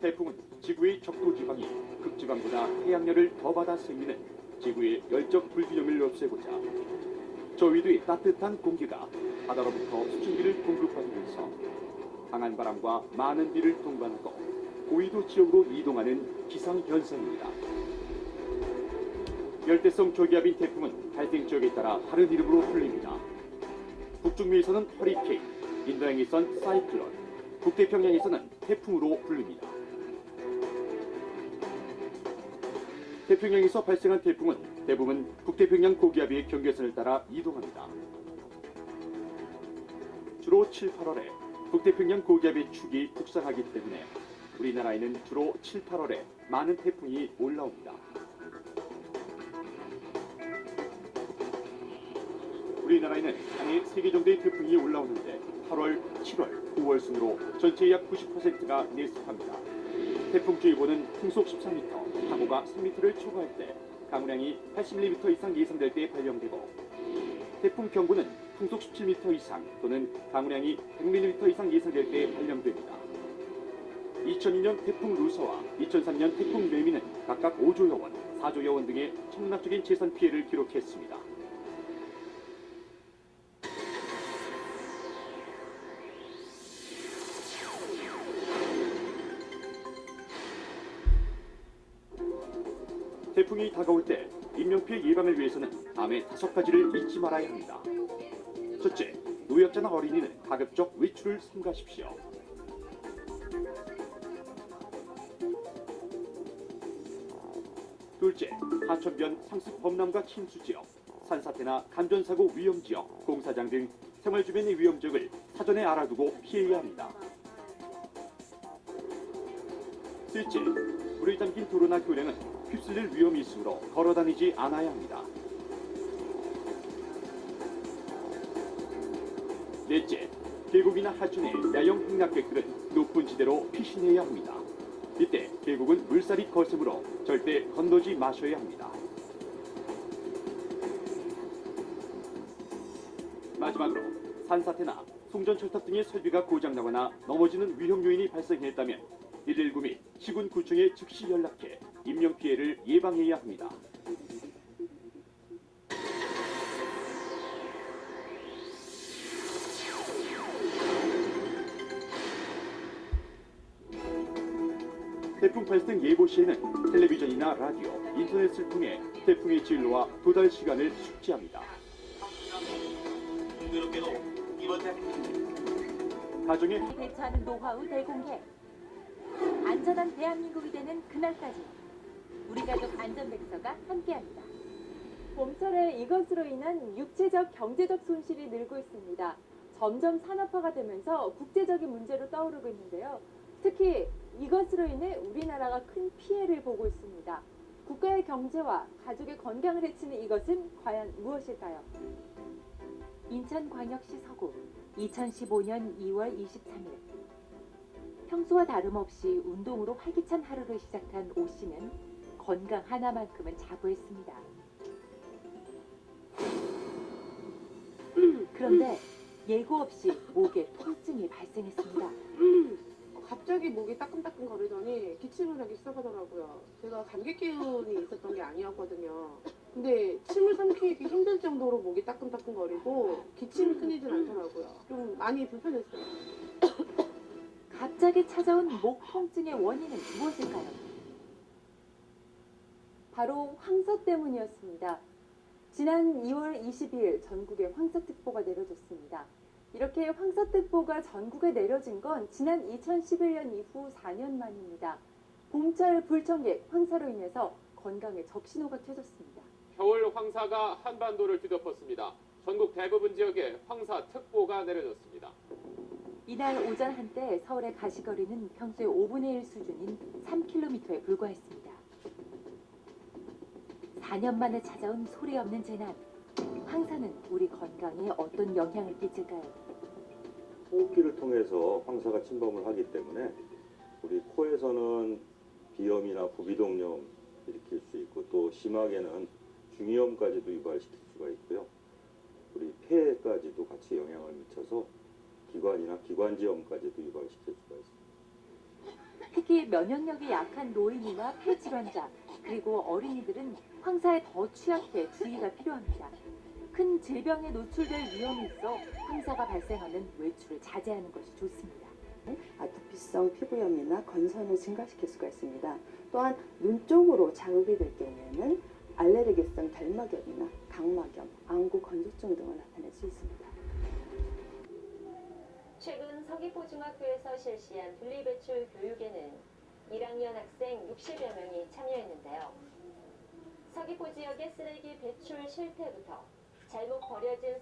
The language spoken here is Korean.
태풍은 지구의 적도 지방이 극지방보다 해양열을 더 받아 생기는 지구의 열적 불균형을 없애고자 저 위의 따뜻한 공기가 바다로부터 수증기를 공급하면서 강한 바람과 많은 비를 동반하고 고위도 지역으로 이동하는 기상현상입니다. 열대성 저기압인 태풍은 발생 지역에 따라 다른 이름으로 불립니다. 북중미에서는 허리케인, 인도양에선 사이클론, 북태평양에서는 태풍으로 불립니다. 태평양에서 발생한 태풍은 대부분 북태평양 고기압의 경계선을 따라 이동합니다. 주로 7, 8월에 북태평양 고기압의 축이 북상하기 때문에 우리나라에는 주로 7, 8월에 많은 태풍이 올라옵니다. 우리나라에는 한 해 3개 정도의 태풍이 올라오는데 8월, 7월, 9월 순으로 전체의 약 90%가 내습합니다. 태풍주의보는 풍속 13m, 파고가 3m를 초과할 때 강우량이 80mm 이상 예상될 때 발령되고 태풍 경보는 풍속 17m 이상 또는 강우량이 100mm 이상 예상될 때 발령됩니다. 2002년 태풍 루서와 2003년 태풍 매미는 각각 5조여 원, 4조여 원 등의 천문학적인 재산 피해를 기록했습니다. 태풍이 다가올 때 인명피해 예방을 위해서는 다음에 5가지를 잊지 말아야 합니다. 첫째, 노약자나 어린이는 가급적 외출을 삼가십시오. 둘째, 하천변 상습 범람과 침수지역, 산사태나 감전사고 위험지역, 공사장 등 생활 주변의 위험지역을 사전에 알아두고 피해야 합니다. 셋째, 물이 담긴 도로나 교량은 휩쓸릴 위험이 있으므로 걸어다니지 않아야 합니다. 넷째, 계곡이나 하천의 야영 행락객들은 높은 지대로 피신해야 합니다. 이때 계곡은 물살이 거세므로 절대 건너지 마셔야 합니다. 마지막으로 산사태나 송전철탑 등의 설비가 고장나거나 넘어지는 위험 요인이 발생했다면 119 및 시군구청에 즉시 연락해 인명피해를 예방해야 합니다. 태풍 발생 예보 시에는 텔레비전이나 라디오, 인터넷을 통해 태풍의 진로와 도달 시간을 숙지합니다. 가정의 대처하는 노하우 대공개. 안전한 대한민국이 되는 그날까지 우리 가족 안전백서가 함께합니다. 봄철에 이것으로 인한 육체적, 경제적 손실이 늘고 있습니다. 점점 산업화가 되면서 국제적인 문제로 떠오르고 있는데요. 특히 이것으로 인해 우리나라가 큰 피해를 보고 있습니다. 국가의 경제와 가족의 건강을 해치는 이것은 과연 무엇일까요? 인천광역시 서구 2015년 2월 23일 평소와 다름없이 운동으로 활기찬 하루를 시작한 오 씨는 건강 하나만큼은 자부했습니다. 그런데 예고 없이 목에 통증이 발생했습니다. 갑자기 목이 따끔따끔 거리더니 기침을 하기 시작하더라고요. 제가 감기 기운이 있었던 게 아니었거든요. 근데 침을 삼키기 힘들 정도로 목이 따끔따끔 거리고 기침이 끊이질 않더라고요. 좀 많이 불편했어요. 갑자기 찾아온 목 통증의 원인은 무엇일까요? 바로 황사 때문이었습니다. 지난 2월 22일 전국에 황사특보가 내려졌습니다. 이렇게 황사특보가 전국에 내려진 건 지난 2011년 이후 4년 만입니다. 봄철 불청객 황사로 인해서 건강에 적신호가 켜졌습니다. 겨울 황사가 한반도를 뒤덮었습니다. 전국 대부분 지역에 황사특보가 내려졌습니다. 이날 오전 한때 서울의 가시거리는 평소의 5분의 1 수준인 3km에 불과했습니다. 4년 만에 찾아온 소리 없는 재난. 황사는 우리 건강에 어떤 영향을 끼칠까요? 호흡기를 통해서 황사가 침범을 하기 때문에 우리 코에서는 비염이나 부비동염 일으킬 수 있고 또 심하게는 중이염까지도 유발시킬 수가 있고요. 우리 폐에까지도 같이 영향을 미쳐서 기관이나 기관지염까지도 유발시킬 수가 있습니다. 특히 면역력이 약한 노인이나 폐질환자 그리고 어린이들은 황사에 더 취약해 주의가 필요합니다. 큰 질병에 노출될 위험이 있어 황사가 발생하면 외출을 자제하는 것이 좋습니다. 아토피성 피부염이나 건선을 증가시킬 수가 있습니다. 또한 눈 쪽으로 자극이 될 경우에는 알레르기성 결막염이나 각막염, 안구 건조증 등을 나타낼 수 있습니다. 최근 서귀포중학교에서 실시한 분리배출 교육에는 1학년 학생 60여 명이 참여했는데요. 서귀포 지역의 쓰레기 배출 실태부터 잘못 버려진